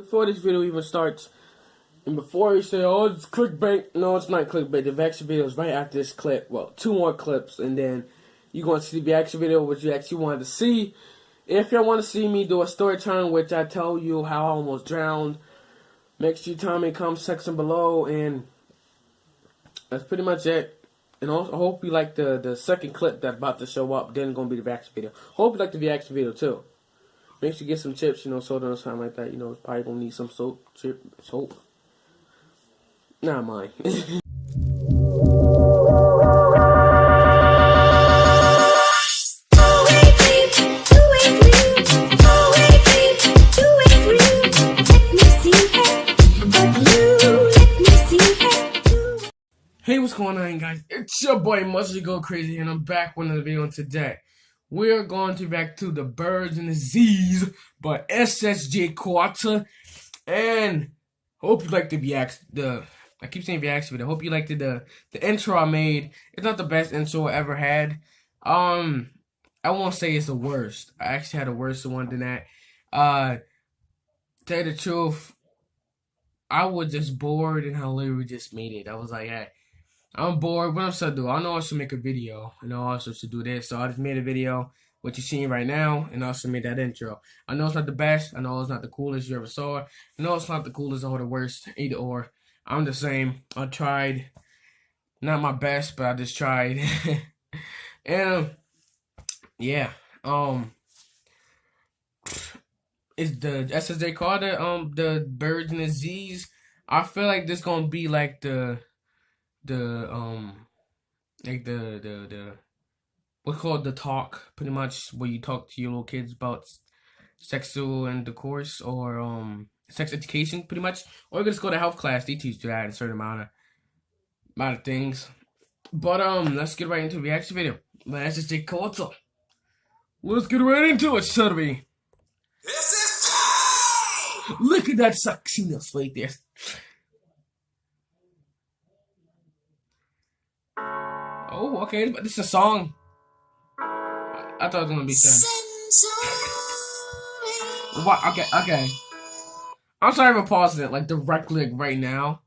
before this video even starts, and before you say, oh, it's clickbait, no, it's not clickbait. The reaction video is right after this clip. Well, 2 more clips, and then you're going to see the reaction video, which you actually wanted to see. If you want to see me do a story time, which I tell you how I almost drowned, make sure you tell me in the comment section below, and that's pretty much it. And also, I hope you like the second clip that's about to show up. Then it's going to be the reaction video. Hope you like the reaction video too. Make sure you get some chips, soda or something like that. It's probably going to need some soap. Not mine. Hey, what's going on, guys? It's your boy Mojo Go Crazy, and I'm back with another video. Today we are going to react to The Birds and the Z's by ssj9k, and hope you like the reaction. I keep saying reaction video. Hope you liked the intro I made. It's not the best intro I ever had. I won't say it's the worst. I actually had a worse one than that. Tell you the truth, I was just bored, and I literally just made it. I was like, hey, I'm bored. What else should I do? I know I should make a video. I know I also should do this. So I just made a video, what you're seeing right now, and I also made that intro. I know it's not the best. I know it's not the coolest you ever saw. I know it's not the coolest or the worst, either or. I'm the same. I tried. Not my best, but I just tried. And, yeah. It's the ssj9k, the Birds and the Z's. I feel like this gonna be like the what's called the talk, pretty much, where you talk to your little kids about sexual intercourse or sex education, pretty much. Or you can just go to health class, they teach you that in a certain amount of things. But let's get right into the reaction video. Let's get right into it, shall we? Look at that sexiness right there. Oh, okay, but this is a song. I thought it was gonna be something. What? Okay. I'm sorry for pausing it, like, directly, right now.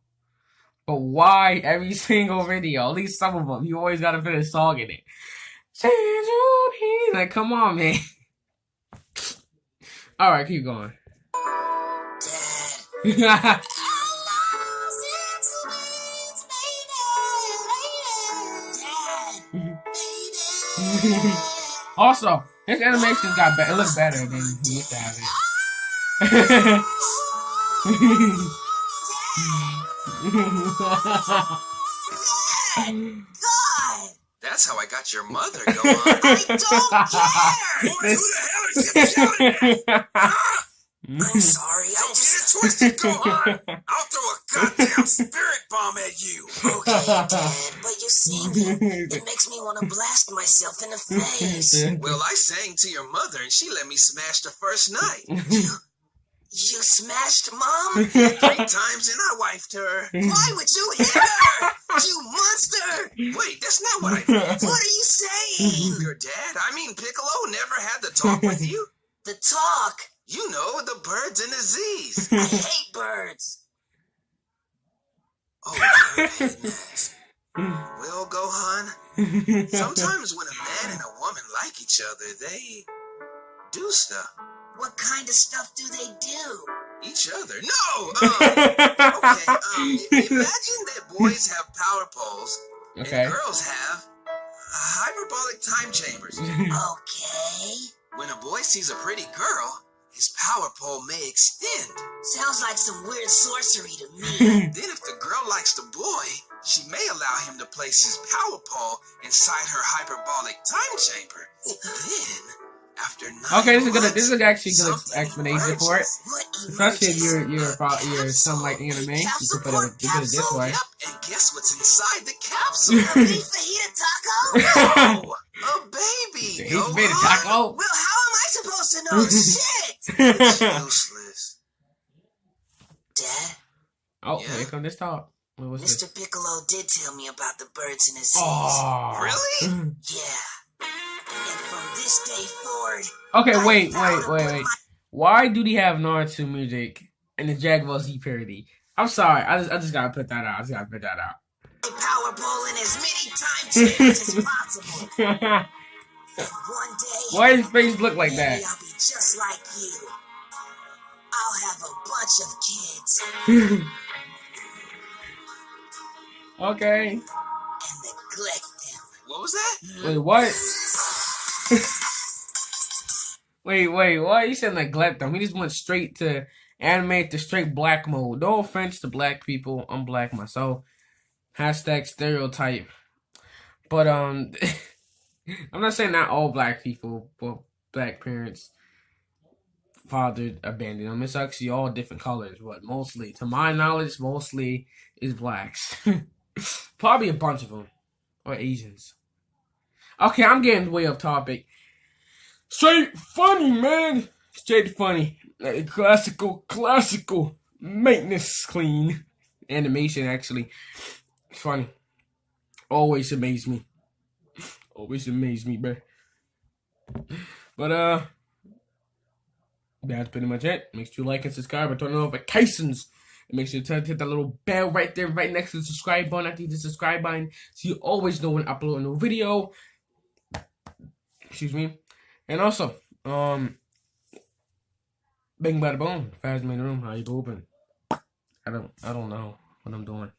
But why every single video, at least some of them, you always gotta put a song in it? Like, come on, man. Alright, keep going. Also, his animations got better. It looks better than he used to have it. God! That's how I got your mother going. I don't care! Who the hell is you shouting at? I'm sorry, I just... Don't get it twisted, Gohan! I'll throw a goddamn spirit bomb at you! Okay, Dad, but you see, it makes me want to blast myself in the face. Well, I sang to your mother, and she let me smash the first night. You smashed Mom? 3 times, and I wifed her. Why would you hit her? You monster! Wait, that's not what I meant. What are you saying? Your dad, I mean Piccolo, never had the talk with you? The talk? You know, the Birds and the Z's. I hate birds. Oh, goodness. Well, Gohan, sometimes when a man and a woman like each other, they do stuff. What kind of stuff do they do? Each other? No! Imagine that boys have power poles, and girls have hyperbolic time chambers. Okay. When a boy sees a pretty girl, his power pole may extend. Sounds like some weird sorcery to me. Then if the girl likes the boy, she may allow him to place his power pole inside her hyperbolic time chamber. Then, after 9 months, this is actually a good explanation for it. Especially if you're something like anime, you can put it this way. And guess what's inside the capsule? A beef fajita taco? No! A baby! He's made a taco? Well, how am I supposed to know shit? It's useless. Dad? Oh, yeah? Here come this talk. Mr. Piccolo did tell me about the Birds and the Z's. Oh. Really? Yeah. And from this day forward... Okay, wait. Why do they have Naruto music and the Dragon Ball Z parody. I'm sorry, I just gotta put that out. Powerball in as many time changes as possible. And one day, Why does his face look like that? maybe I'll be just like you. I'll have a bunch of kids Okay. and neglect them. What was that? Wait, what? wait, why you said neglect them? We just went straight to animate to straight black mode. No offense to black people. I'm black myself. Hashtag stereotype. But I'm not saying not all black people, but black parents, father abandoned them. It's actually all different colors, but mostly, to my knowledge, mostly is blacks. Probably a bunch of them. Or Asians. Okay, I'm getting way off topic. Straight funny, man. Straight funny. Like classical maintenance clean. Animation, actually. It's funny. Always amaze me. Always amaze me, bruh. But, that's pretty much it. Make sure you like and subscribe and turn on notifications. And make sure you hit that little bell right there, right next to the subscribe button. After the subscribe button, so you always know when I upload a new video. Excuse me. And also, bang bada boom. Fast in the room. How you pooping? I don't know what I'm doing.